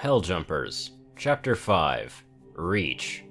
Helljumpers, Chapter 5, Reach.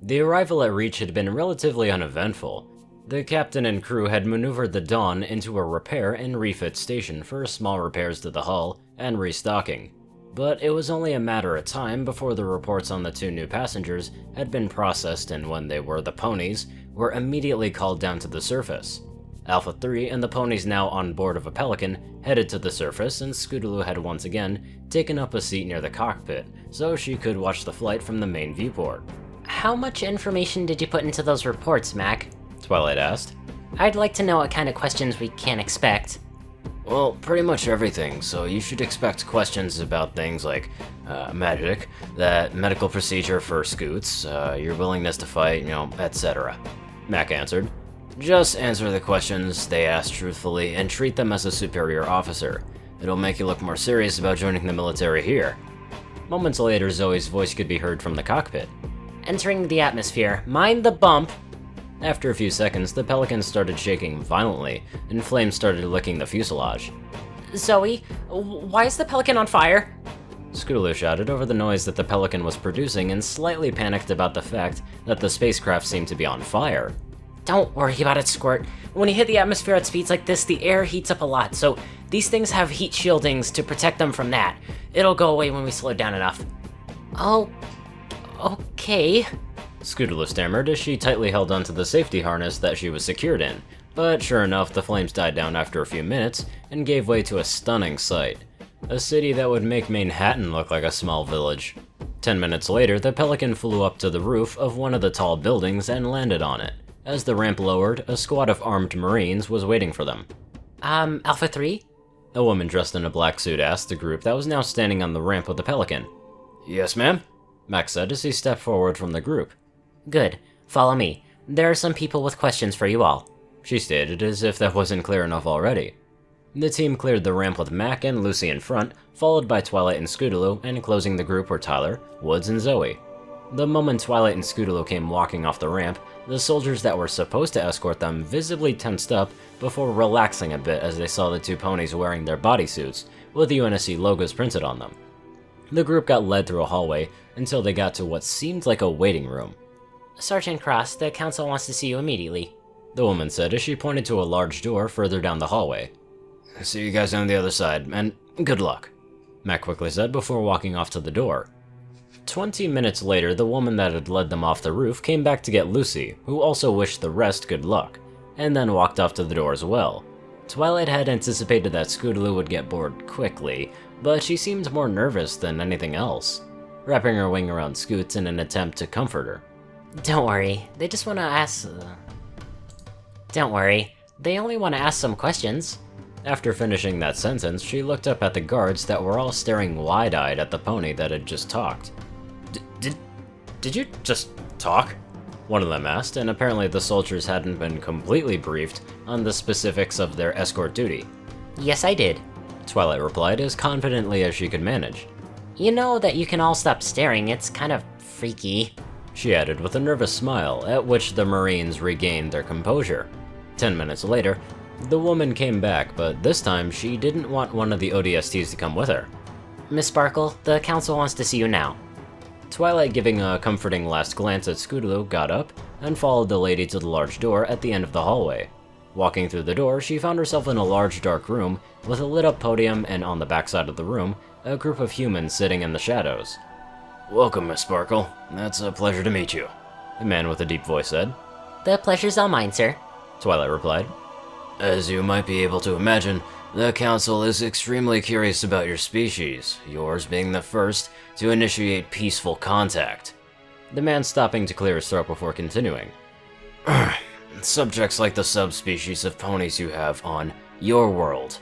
The arrival at Reach had been relatively uneventful. The captain and crew had maneuvered the Dawn into a repair and refit station for small repairs to the hull and restocking, but it was only a matter of time before the reports on the two new passengers had been processed, and when they were the ponies, were immediately called down to the surface. Alpha 3 and the ponies, now on board of a Pelican, headed to the surface, and Scootaloo had once again taken up a seat near the cockpit so she could watch the flight from the main viewport. How much information did you put into those reports, Mac? Twilight asked. I'd like to know what kind of questions we can expect. Well, pretty much everything, so you should expect questions about things like magic, that medical procedure for Scoots, your willingness to fight, etc. Mac answered. Just answer the questions they ask truthfully and treat them as a superior officer. It'll make you look more serious about joining the military here. Moments later, Zoe's voice could be heard from the cockpit. Entering the atmosphere, mind the bump. After a few seconds, the Pelican started shaking violently, and flames started licking the fuselage. Zoe, why is the Pelican on fire? Scootaloo shouted over the noise that the Pelican was producing and slightly panicked about the fact that the spacecraft seemed to be on fire. Don't worry about it, Squirt. When you hit the atmosphere at speeds like this, the air heats up a lot, so these things have heat shieldings to protect them from that. It'll go away when we slow down enough. Oh, okay. Scootaloo stammered as she tightly held onto the safety harness that she was secured in, but sure enough, the flames died down after a few minutes and gave way to a stunning sight. A city that would make Manhattan look like a small village. 10 minutes later, the Pelican flew up to the roof of one of the tall buildings and landed on it. As the ramp lowered, a squad of armed Marines was waiting for them. Alpha 3? A woman dressed in a black suit asked the group that was now standing on the ramp with the Pelican. Yes, ma'am, Max said as he stepped forward from the group. Good. Follow me. There are some people with questions for you all, she stated, as if that wasn't clear enough already. The team cleared the ramp with Mac and Lucy in front, followed by Twilight and Scootaloo, and closing the group were Tyler, Woods, and Zoe. The moment Twilight and Scootaloo came walking off the ramp, the soldiers that were supposed to escort them visibly tensed up before relaxing a bit as they saw the two ponies wearing their bodysuits, with the UNSC logos printed on them. The group got led through a hallway until they got to what seemed like a waiting room. Sergeant Cross, the council wants to see you immediately, the woman said as she pointed to a large door further down the hallway. See you guys on the other side, and good luck, Mac quickly said before walking off to the door. 20 minutes later, the woman that had led them off the roof came back to get Lucy, who also wished the rest good luck, and then walked off to the door as well. Twilight had anticipated that Scootaloo would get bored quickly, but she seemed more nervous than anything else, wrapping her wing around Scoots in an attempt to comfort her. Don't worry, they just want to ask... Don't worry, they only want to ask some questions. After finishing that sentence, she looked up at the guards that were all staring wide-eyed at the pony that had just talked. Did you just talk? One of them asked, and apparently the soldiers hadn't been completely briefed on the specifics of their escort duty. Yes, I did, Twilight replied as confidently as she could manage. You know that you can all stop staring, it's kind of freaky, she added with a nervous smile, at which the Marines regained their composure. 10 minutes later, the woman came back, but this time she didn't want one of the ODSTs to come with her. Miss Sparkle, the council wants to see you now. Twilight, giving a comforting last glance at Scootaloo, got up and followed the lady to the large door at the end of the hallway. Walking through the door, she found herself in a large dark room with a lit-up podium, and on the backside of the room, a group of humans sitting in the shadows. Welcome, Miss Sparkle. It's a pleasure to meet you, the man with a deep voice said. The pleasure's all mine, sir, Twilight replied. As you might be able to imagine, the Council is extremely curious about your species, yours being the first to initiate peaceful contact. The man stopping to clear his throat before continuing. Subjects like the subspecies of ponies you have on your world.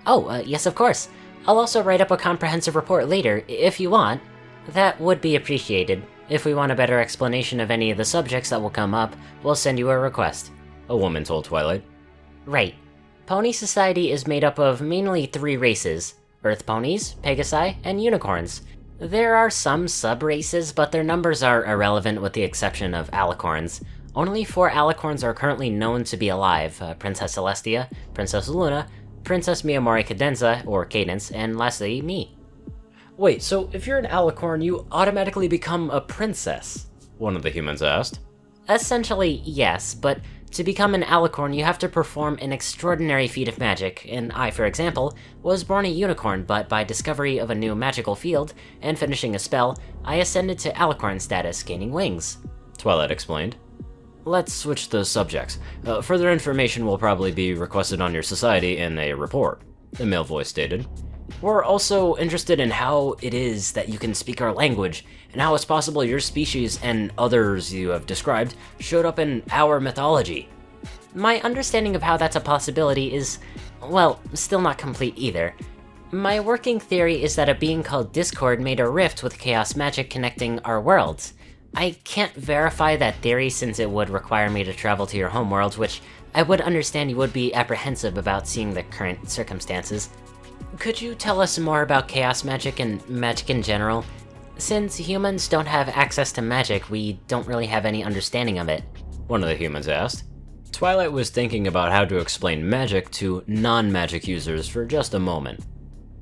Oh, yes, of course. I'll also write up a comprehensive report later, if you want. That would be appreciated. If we want a better explanation of any of the subjects that will come up, we'll send you a request, a woman told Twilight. Right. Pony Society is made up of mainly 3 races: Earth ponies, Pegasi, and unicorns. There are some sub-races, but their numbers are irrelevant with the exception of alicorns. Only 4 alicorns are currently known to be alive: Princess Celestia, Princess Luna, Princess Miyamori Cadenza, or Cadence, and lastly, me. Wait, so if you're an alicorn, you automatically become a princess? One of the humans asked. Essentially, yes, but to become an alicorn, you have to perform an extraordinary feat of magic, and I, for example, was born a unicorn, but by discovery of a new magical field and finishing a spell, I ascended to alicorn status, gaining wings. Twilight explained. Let's switch the subjects. Further information will probably be requested on your society in a report, the male voice stated. We're also interested in how it is that you can speak our language, and how it's possible your species and others you have described showed up in our mythology. My understanding of how that's a possibility is, well, still not complete either. My working theory is that a being called Discord made a rift with chaos magic connecting our worlds. I can't verify that theory since it would require me to travel to your homeworld, which I would understand you would be apprehensive about seeing the current circumstances. Could you tell us more about chaos magic and magic in general? Since humans don't have access to magic, we don't really have any understanding of it. One of the humans asked. Twilight was thinking about how to explain magic to non-magic users for just a moment.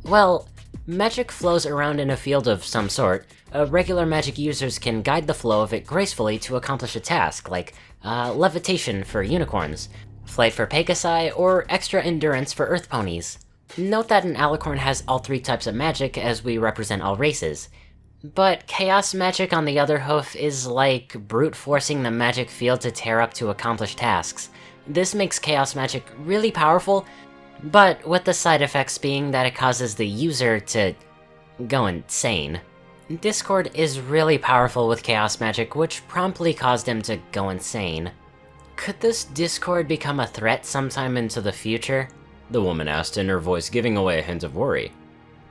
Well, magic flows around in a field of some sort. Regular magic users can guide the flow of it gracefully to accomplish a task, like levitation for unicorns, flight for Pegasi, or extra endurance for earth ponies. Note that an alicorn has all three types of magic, as we represent all races. But chaos magic on the other hoof is like brute forcing the magic field to tear up to accomplish tasks. This makes chaos magic really powerful, but with the side effects being that it causes the user to go insane. Discord is really powerful with chaos magic, which promptly caused him to go insane. Could this Discord become a threat sometime into the future? The woman asked, in her voice giving away a hint of worry.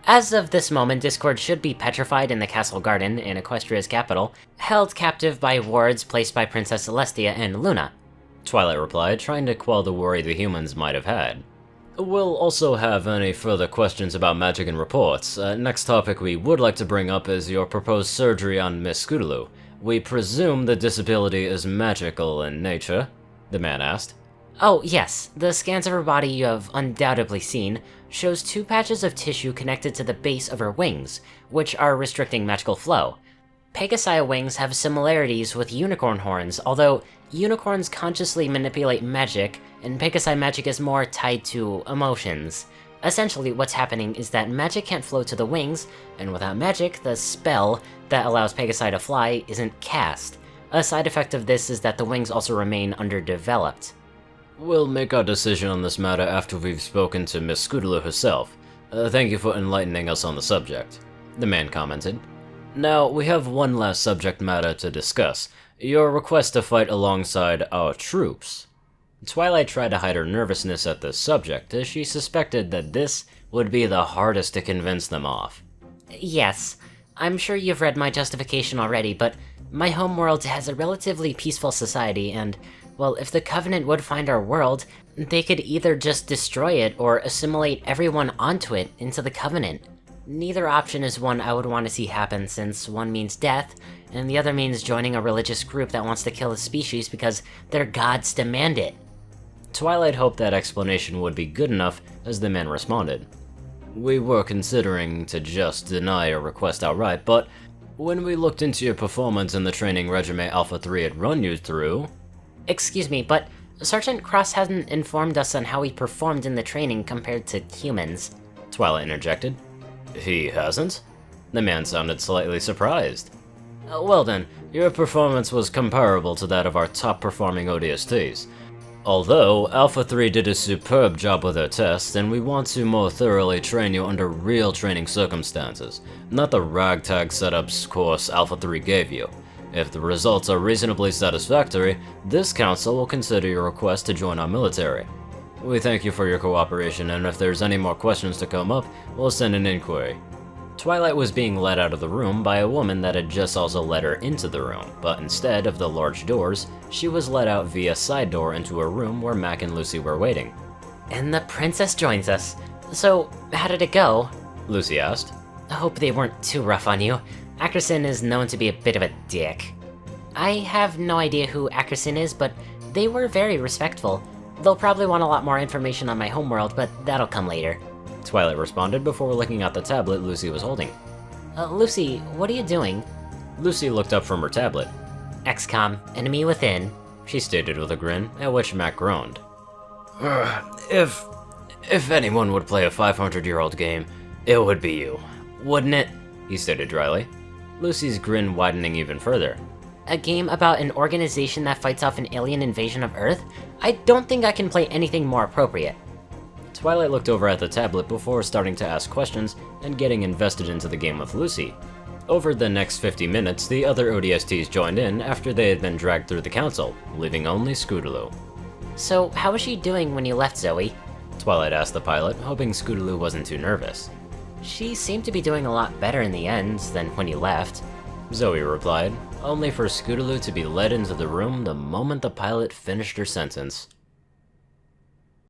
As of this moment, Discord should be petrified in the castle garden in Equestria's capital, held captive by wards placed by Princess Celestia and Luna. Twilight replied, trying to quell the worry the humans might have had. We'll also have any further questions about magic and reports. Next topic we would like to bring up is your proposed surgery on Miss Scootaloo. We presume the disability is magical in nature, the man asked. Oh yes, the scans of her body you have undoubtedly seen shows 2 patches of tissue connected to the base of her wings, which are restricting magical flow. Pegasi wings have similarities with unicorn horns, although unicorns consciously manipulate magic, and Pegasi magic is more tied to emotions. Essentially, what's happening is that magic can't flow to the wings, and without magic, the spell that allows Pegasi to fly isn't cast. A side effect of this is that the wings also remain underdeveloped. We'll make our decision on this matter after we've spoken to Miss Scootaloo herself. Thank you for enlightening us on the subject, the man commented. Now, we have one last subject matter to discuss. Your request to fight alongside our troops. Twilight tried to hide her nervousness at this subject, as she suspected that this would be the hardest to convince them of. Yes, I'm sure you've read my justification already, but my homeworld has a relatively peaceful society, and well, if the Covenant would find our world, they could either just destroy it or assimilate everyone onto it into the Covenant. Neither option is one I would want to see happen, since one means death, and the other means joining a religious group that wants to kill the species because their gods demand it. Twilight hoped that explanation would be good enough, as the man responded. We were considering to just deny your request outright, but when we looked into your performance in the training Regime Alpha 3 had run you through... Excuse me, but Sergeant Cross hasn't informed us on how he performed in the training compared to humans. Twilight interjected. He hasn't? The man sounded slightly surprised. Well then, your performance was comparable to that of our top-performing ODSTs. Although, Alpha 3 did a superb job with their tests, and we want to more thoroughly train you under real training circumstances, not the ragtag setups course Alpha 3 gave you. If the results are reasonably satisfactory, this council will consider your request to join our military. We thank you for your cooperation, and if there's any more questions to come up, we'll send an inquiry. Twilight was being led out of the room by a woman that had just also led her into the room, but instead of the large doors, she was led out via side door into a room where Mac and Lucy were waiting. And the princess joins us. So, how did it go? Lucy asked. I hope they weren't too rough on you. Ackerson is known to be a bit of a dick. I have no idea who Ackerson is, but they were very respectful. They'll probably want a lot more information on my homeworld, but that'll come later. Twilight responded before looking at the tablet Lucy was holding. Lucy, what are you doing? Lucy looked up from her tablet. XCOM, enemy within. She stated with a grin, at which Mac groaned. If anyone would play a 500-year-old game, it would be you, wouldn't it? He stated dryly. Lucy's grin widening even further. A game about an organization that fights off an alien invasion of Earth? I don't think I can play anything more appropriate. Twilight looked over at the tablet before starting to ask questions and getting invested into the game with Lucy. Over the next 50 minutes, the other ODSTs joined in after they had been dragged through the council, leaving only Scootaloo. So, how was she doing when you left, Zoe? Twilight asked the pilot, hoping Scootaloo wasn't too nervous. She seemed to be doing a lot better in the end than when you left. Zoe replied, only for Scootaloo to be led into the room the moment the pilot finished her sentence.